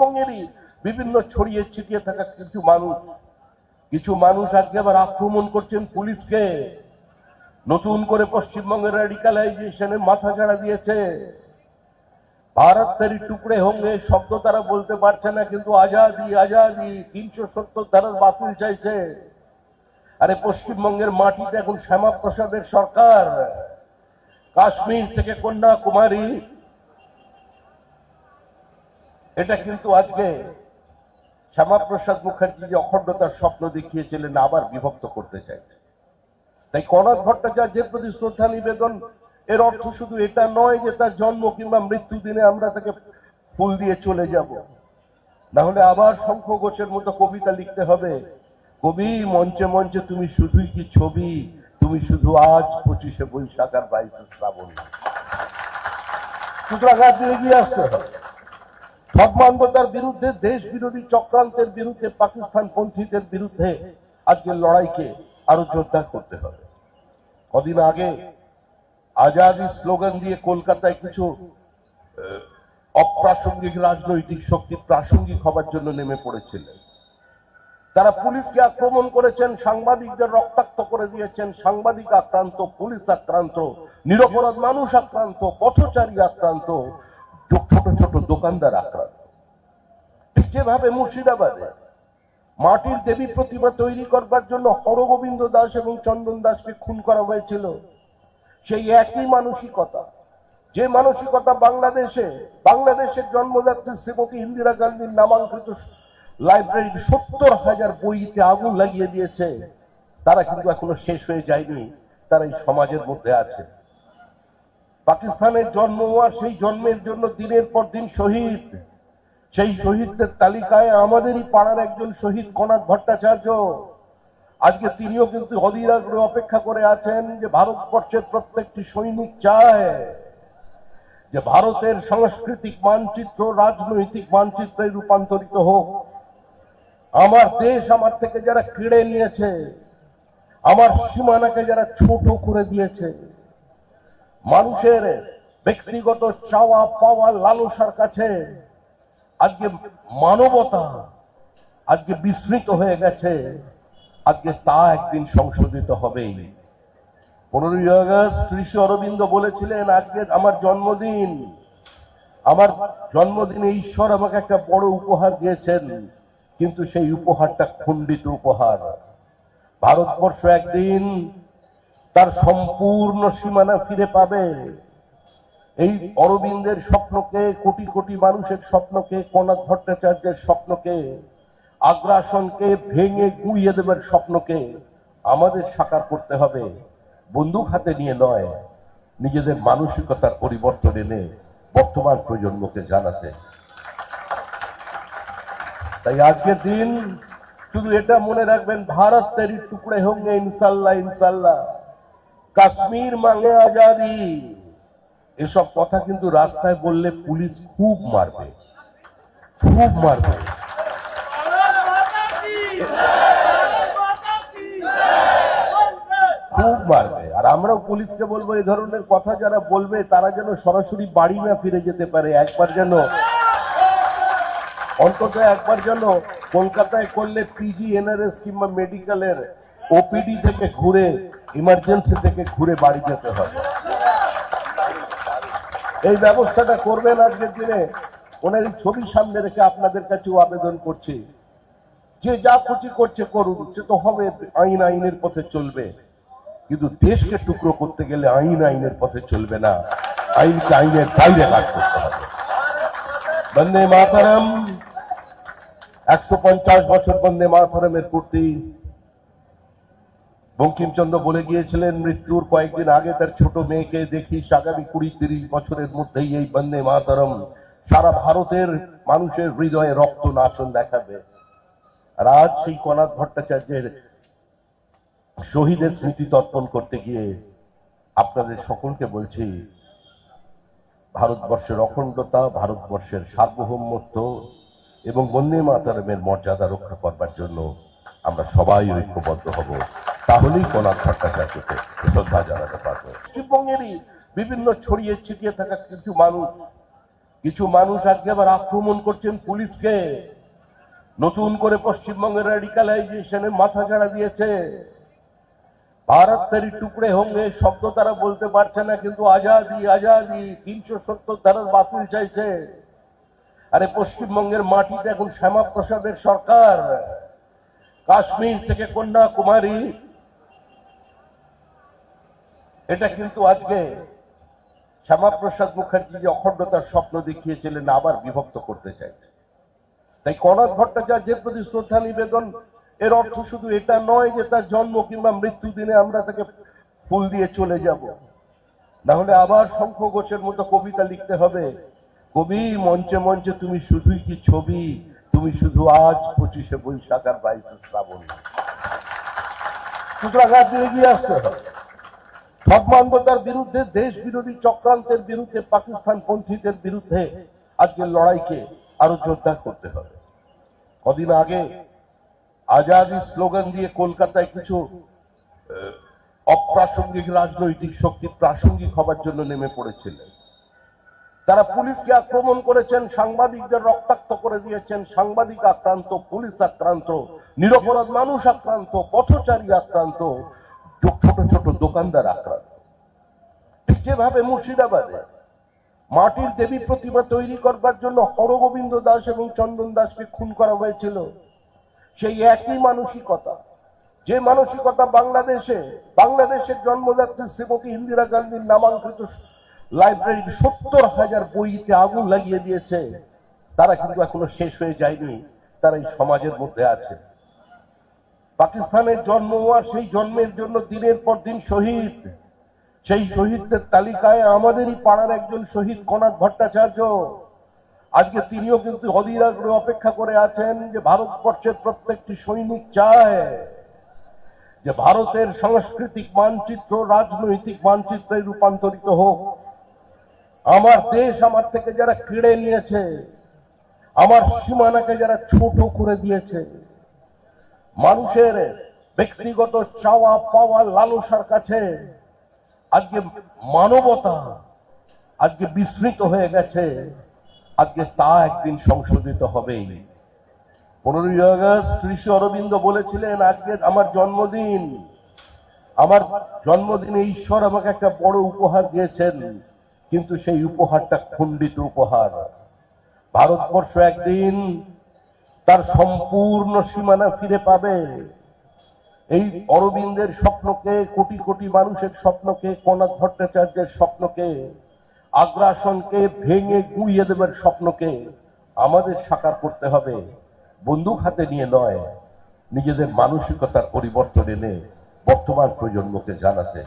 পশ্চিমবঙ্গেরই বিভিন্ন ছড়িয়ে ছিটিয়ে থাকা কিছু মানুষ আজকে আবার আক্রমণ করছেন পুলিশকে। নতুন করে পশ্চিমবঙ্গের রেডিকালাইজেশনে মাথাচাড়া দিয়েছে। ভারত তেরি টুকরে হোঙ্গে শব্দ তারা বলতে পারছে না, কিন্তু আজাদি আজাদি 370 ধারার বাতিল চাইছে। আরে পশ্চিমবঙ্গের মাটিতে এখন শ্যামাপ্রসাদের সরকার। কাশ্মীর থেকে কন্যাকুমারী, এটা কিন্তু আজকে শ্যামাপ্রসাদ মুখার্জি যে অখণ্ডতার স্বপ্ন দেখিয়েছিলেন আবার বিভক্ত করতে চাইছে। তাই কনক ভট্টাচার্যের প্রতি শ্রদ্ধা নিবেদন এর অর্থ শুধু এটা নয় যে তার জন্ম কিংবা মৃত্যু দিনে আমরা তাকে ফুল দিয়ে চলে যাব, না হলে আবার শঙ্খ ঘোষের মতো কবিতা লিখতে হবে। কবি মঞ্চে মঞ্চে তুমি শুধুই কি ছবি, তুমি শুধু আজ 25শে বৈশাখ আর 22শে শ্রাবণ। সুতরাং আজকে এগিয়ে আসতে হবে। ধর্মান্ধতার বিরুদ্ধে, দেশ বিরোধী চক্রান্তের বিরুদ্ধে, পাকিস্তান পন্থীদের বিরুদ্ধে আজকে লড়াইকে আরো জোরদার করতে হবে। কদিন আগে আজাদি স্লোগান দিয়ে কলকাতায় কিছু অপ্রাসঙ্গিক রাজনৈতিক শক্তি প্রাসঙ্গিক হবার জন্য নেমে পড়েছিলেন। তারা পুলিশকে আক্রমণ করেছেন, সাংবাদিকদের রক্তাক্ত করে দিয়েছেন। সাংবাদিক আক্রান্ত, পুলিশ আক্রান্ত, নিরপরাধ মানুষ আক্রান্ত, পথচারী আক্রান্ত, ছোট ছোট দোকানদার আক্রান্ত। ঠিক যেভাবে মুর্শিদাবাদে মাটির দেবী প্রতিমা তৈরি করবার জন্য হরগোবিন্দ দাস এবং চন্দন দাসকে খুন করা হয়েছিল, সেই একই মানসিকতা, যে মানসিকতা বাংলাদেশের জন্মদাত্রী শ্রীমতী ইন্দিরা গান্ধীর নামাঙ্কিত লাইব্রেরির 70,000 বইতে আগুন লাগিয়ে দিয়েছে, তারা কিন্তু এখনো শেষ হয়ে যায়নি। তারা এই সমাজের মধ্যে আছে। পাকিস্তানের জন্ম আর সেই জন্মের জন্য দিনের পর দিন শহীদ, সেই শহীদদের তালিকায় আমাদেরই পাড়ার একজন শহীদ কনক ভট্টাচার্য। আজকে তিনিও কিন্তু অধীর আগ্রহে অপেক্ষা করে আছেন যে ভারতবর্ষের প্রত্যেকটি সৈনিক চায় যে ভারতের সাংস্কৃতিক মানচিত্র রাজনৈতিক মানচিত্রে রূপান্তরিত হোক। আমার দেশ আমার থেকে যারা কেড়ে নিয়েছে, আমার সীমানাকে যারা ছোট করে দিয়েছে, মানুষের ব্যক্তিগত চাওয়া পাওয়া লালসার কাছে আজকে মানবতা আজকে বিস্মৃত হয়ে গেছে, আজকে তা একদিন সংশোধিত হবেই। 15ই আগস্ট ঋষি অরবিন্দ বলেছিলেন, আজকে আমার জন্মদিন, আমার জন্মদিনে ঈশ্বর আমাকে একটা বড় উপহার দিয়েছেন, কিন্তু সেই উপহারটা খণ্ডিত উপহার। ভারতবর্ষ একদিন তার সম্পূর্ণ সীমানা ফিরে পাবে। এই অরবিন্দের স্বপ্নকে, কোটি কোটি মানুষের স্বপ্নকে, কনক ভট্টাচার্যের স্বপ্নকে, আগ্রাসনকে ভেঙে গুঁড়িয়ে দেবার স্বপ্নকে আমাদের সাকার করতে হবে। বন্দুক হাতে নিয়ে নয়, নিজেদের মানসিকতার পরিবর্তন এনে বর্তমান প্রজন্মকে জানাতে। তাই আজকের দিন শুধু এটা মনে রাখবেন, ভারত তেরি টুকরে হোঙ্গে ইনশাল্লাহ ইনশাল্লাহ, কাশ্মীর মাঙ্গে আজাদি। এসব কথা কিন্তু রাস্তায় বললে পুলিশ খুব মারবে, খুব মারবে। খুব মারবে। আর আমরাও পুলিশকে বলবো, এই ধরনের কথা যারা বলবে তারা যেন সরাসরি বাড়ি না ফিরে যেতে পারে। একবার যেন অন্তত একবার যেন কলকাতায় করলে পিজি, এনআরএস কিংবা মেডিকেলের ওপিডি থেকে ঘুরে, ইমার্জেন্সি থেকে ঘুরে বাড়ি যেতে হবে। এই ব্যবস্থাটা করবেন আজকের দিনে। ওনার এই ছবি সামনে রেখে আপনাদের কাছেও আবেদন করছি, যে যা খুশি করছে করুন, সে তো হবে, আইন আইনের পথে চলবে। কিন্তু দেশকে টুকরো করতে গেলে আইন আইনের পথে চলবে না, আইনকে আইনের বাইরে কাজ করতে হবে। বন্দে মাতরম, 150 বছর বন্দে মাতরমের পূর্তি। বঙ্কিমচন্দ্র বলে গিয়েছিলেন, মৃত্যুর কয়েকদিন আগে তার ছোট মেয়েকে দেখিস, আগামী 20-30 বছরের মধ্যেই এই বন্দে মাতরম সারা ভারতের মানুষের হৃদয়ে রক্ত নাচন দেখাবে। আর আজ সেই কনক ভট্টাচার্যের শহীদের স্মৃতি তর্পণ করতে গিয়ে আপনাদের সকলকে বলছি, ভারতবর্ষের অখণ্ডতা, ভারতবর্ষের সার্বভৌমত্ব এবং বন্দে মাতরমের মর্যাদা রক্ষা করবার জন্য আমরা সবাই ঐক্যবদ্ধ হব। তাহলেই কনক ভট্টাচার্যকে শ্রদ্ধা জানাতে পারবো। পশ্চিমবঙ্গেরই বিভিন্ন ছড়িয়ে ছিটিয়ে থাকা কিছু কিছু মানুষ আজকে আবার আক্রমণ করছেন পুলিশকে, নতুন করে পশ্চিমবঙ্গের রেডিকালাইজেশনে মাথাচাড়া দিয়েছে। ভারত তেরি টুকরে হোঙ্গে শব্দ তারা বলতে পারছে না, কিন্তু আজাদি আজাদি 370 ধারার বাতিল চাইছে। আরে পশ্চিমবঙ্গের মাটিতে এখন শ্যামাপ্রসাদের সরকার। কাশ্মীর থেকে কন্যাকুমারী, এটা কিন্তু আজকে শ্যামাপ্রসাদ মুখার্জি যে অখণ্ডতার স্বপ্ন দেখিয়েছিলেন আবার বিভক্ত করতে চাইছে। তাই কনক ভট্টাচার্যের প্রতি শ্রদ্ধা নিবেদন এর অর্থ শুধু এটা নয় যে তার জন্ম কিংবা মৃত্যু দিনে আমরা তাকে ফুল দিয়ে চলে যাব, না হলে আবার শঙ্খ ঘোষের মতো কবিতা লিখতে হবে, কবি মঞ্চে মঞ্চে তুমি শুধুই কি ছবি, তুমি শুধু আজ 25শে বৈশাখ আর 22শে শ্রাবণ। সুতরাং আগে এগিয়ে আসতে হবে, ধর্মান্ধতার বিরুদ্ধে, দেশ বিরোধী চক্রান্তের বিরুদ্ধে, পাকিস্তান পন্থীদের বিরুদ্ধে আজকে লড়াইকে আরো জোরদার করতে হবে। কদিন আগে আজাদি স্লোগান দিয়ে কলকাতায় কিছু অপ্রাসঙ্গিক রাজনৈতিক শক্তি প্রাসঙ্গিক হবার জন্য নেমে পড়েছিলেন। তারা পুলিশকে আক্রমণ করেছেন, সাংবাদিকদের রক্তাক্ত করে দিয়েছেন। সাংবাদিক আক্রান্ত, পুলিশ আক্রান্ত, নিরপরাধ মানুষ আক্রান্ত, পথচারী আক্রান্ত, ছোট ছোট দোকানদার আক্রান্ত। ঠিক যেভাবে মুর্শিদাবাদে মাটির দেবী প্রতিমা তৈরি করবার জন্য হরগোবিন্দ দাস এবং চন্দন দাসকে খুন করা হয়েছিল, সেই একই মানসিকতা, যে মানসিকতা বাংলাদেশের জন্মদাত্রী শ্রীমতী ইন্দিরা গান্ধীর নামাঙ্কিত লাইব্রেরির 70,000 বইতে আগুন লাগিয়ে দিয়েছে, তারা কিন্তু এখনো শেষ হয়ে যায়নি, তারা এই সমাজের মধ্যে আছে। পাকিস্তানের জন্ম হওয়ার সেই জন্মের জন্য দিনের পর দিন শহীদ, সেই শহীদদের তালিকায় আমাদেরই পাড়ার একজন শহীদ কনক ভট্টাচার্য। আজকে তিনিও কিন্তু অধীর আগ্রহে অপেক্ষা করে আছেন যে ভারতবর্ষের প্রত্যেকটি সৈনিক চায় যে ভারতের সাংস্কৃতিক মানচিত্র রাজনৈতিক মানচিত্রে রূপান্তরিত হোক। আমার দেশ আমার থেকে যারা কেড়ে নিয়েছে, আমার সীমানাকে যারা ছোট করে দিয়েছে, মানুষের ব্যক্তিগত চাওয়া পাওয়া লালসার কাছে আজকে মানবতা আজকে বিস্মৃত হয়ে গেছে, আজকে তা একদিন সংশোধিত হবেই। 15ই আগস্ট ঋষি অরবিন্দ বলেছিলেন, আজকে আমার জন্মদিন, আমার জন্মদিনে ঈশ্বর আমাকে একটা বড় উপহার দিয়েছেন, কিন্তু সেই উপহারটা খণ্ডিত উপহার। ভারতবর্ষ একদিন তার সম্পূর্ণ সীমানা ফিরে পাবে। এই অরবিন্দের স্বপ্নকে, কোটি কোটি মানুষের স্বপ্নকে, কনক ভট্টাচার্যের স্বপ্নকে, আগ্রাসনকে ভেঙে গুঁড়িয়ে দেবার স্বপ্নকে আমাদের সাকার করতে হবে, বন্দুক হাতে নিয়ে নয়, নিজেদের মানসিকতার পরিবর্তন এনে বর্তমান প্রজন্মকে জানাতে।